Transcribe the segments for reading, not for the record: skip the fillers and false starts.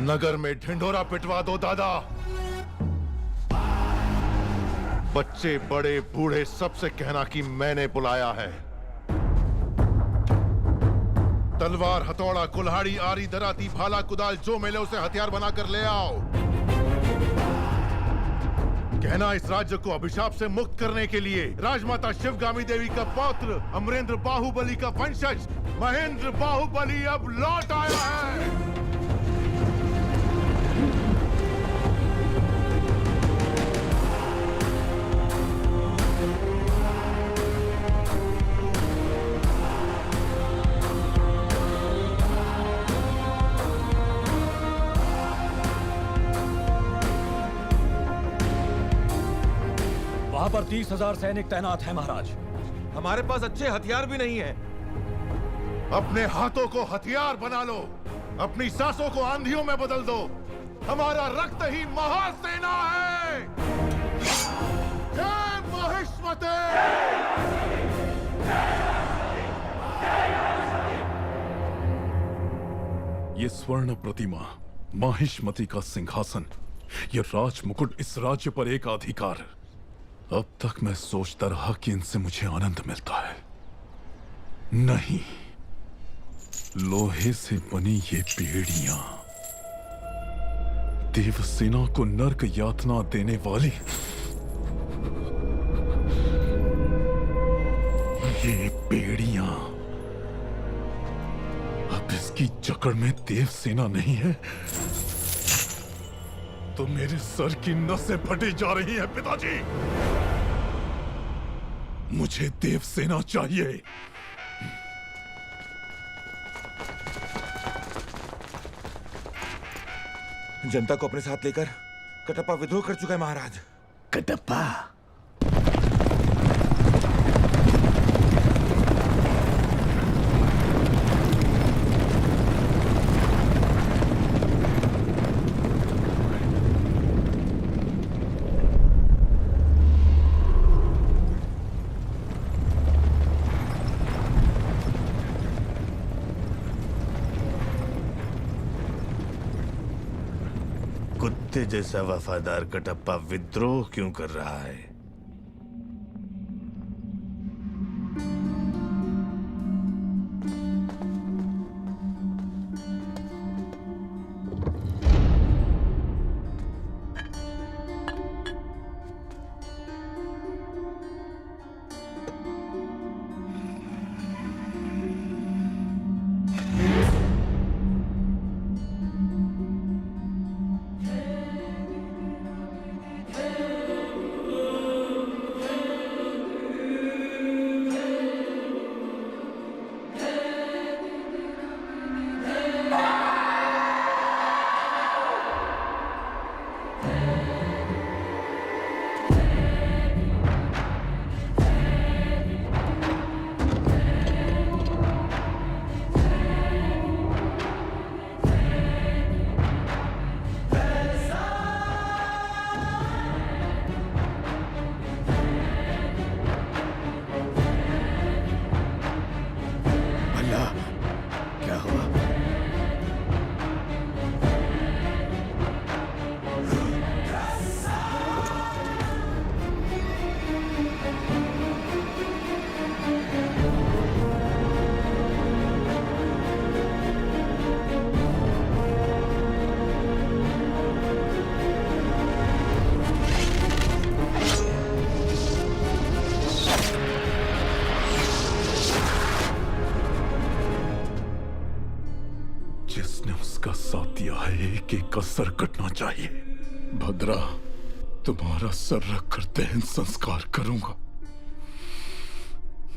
नगर में ढिंढोरा पिटवा दो दादा। बच्चे बड़े बूढ़े सबसे कहना कि मैंने बुलाया है। तलवार, हथौड़ा, कुल्हाड़ी, आरी, दराती, भाला, कुदाल जो मिले उसे हथियार बनाकर ले आओ। कहना इस राज्य को अभिशाप से मुक्त करने के लिए राजमाता शिवगामी देवी का पौत्र अमरेंद्र बाहुबली का वंशज महेंद्र बाहुबली अब लौट आया है। वहां पर 30,000 सैनिक तैनात हैं महाराज। हमारे पास अच्छे हथियार भी नहीं है। अपने हाथों को हथियार बना लो, अपनी सांसों को आंधियों में बदल दो। हमारा रक्त ही महासेना है। जय महिष्मते। ये स्वर्ण प्रतिमा, माहिष्मति का सिंहासन, ये राज मुकुट, इस राज्य पर एक अधिकार। अब तक मैं सोचता रहा कि इनसे मुझे आनंद मिलता है। नहीं, लोहे से बनी ये बेड़ियां देवसेना को नर्क यातना देने वाली, ये बेड़ियां अब इसकी जकड़ में देवसेना नहीं है तो मेरे सर की नसें फटी जा रही हैं पिताजी। मुझे देवसेना चाहिए। जनता को अपने साथ लेकर कटप्पा विद्रोह कर चुका है महाराज। कटप्पा? कुत्ते जैसा वफादार कटप्पा विद्रोह क्यों कर रहा है? का सर कटना चाहिए। भद्रा, तुम्हारा सर रखकर दहन संस्कार करूंगा।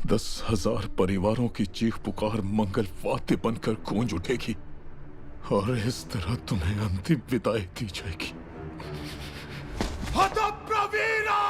10,000 परिवारों की चीख पुकार मंगल वाद्य बनकर गूंज उठेगी और इस तरह तुम्हें अंतिम विदाई दी जाएगी। हतप्रवीरा!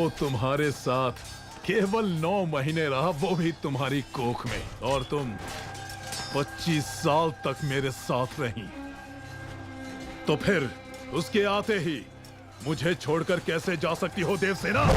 वो तुम्हारे साथ केवल 9 महीने रहा, वो भी तुम्हारी कोख में, और तुम 25 साल तक मेरे साथ रही। तो फिर उसके आते ही मुझे छोड़कर कैसे जा सकती हो देवसेना?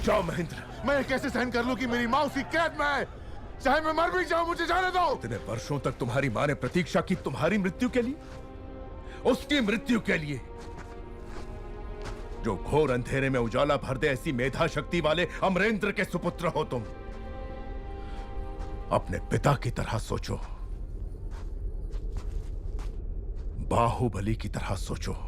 जाओ महेंद्र, मैं कैसे सहन कर लूं कि मेरी माँ उसी कैद में है? चाहे मैं मर भी जाऊं, मुझे जाने दो। इतने वर्षों तक तुम्हारी माँ ने प्रतीक्षा की तुम्हारी मृत्यु के लिए, उसकी मृत्यु के लिए जो घोर अंधेरे में उजाला भर दे, ऐसी मेधा शक्ति वाले अमरेंद्र के सुपुत्र हो तुम। अपने पिता की तरह सोचो, बाहुबली की तरह सोचो।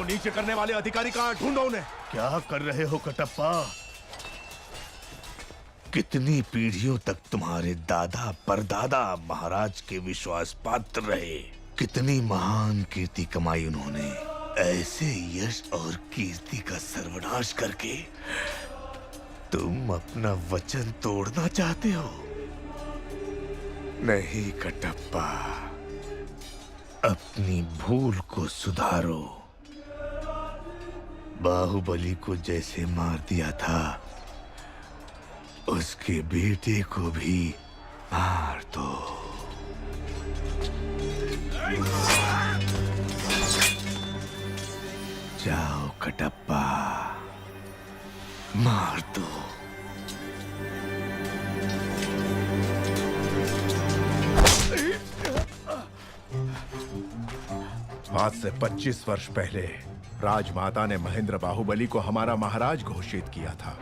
को नीचे करने वाले अधिकारी कहां, ढूंढो उन्हें। क्या कर रहे हो कटप्पा? कितनी पीढ़ियों तक तुम्हारे दादा परदादा महाराज के विश्वास पात्र रहे, कितनी महान कीर्ति कमाई उन्होंने। ऐसे यश और कीर्ति का सर्वनाश करके तुम अपना वचन तोड़ना चाहते हो? नहीं कटप्पा, अपनी भूल को सुधारो। बाहुबली को जैसे मार दिया था, उसके बेटे को भी मार दो। जाओ कटप्पा, मार दो। आज से 25 वर्ष पहले राजमाता ने महेंद्र बाहुबली को हमारा महाराज घोषित किया था।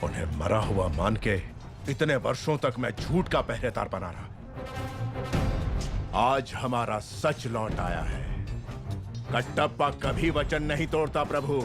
उन्हें मरा हुआ मान के इतने वर्षों तक मैं झूठ का पहरेदार बना रहा। आज हमारा सच लौट आया है। कटप्पा कभी वचन नहीं तोड़ता प्रभु।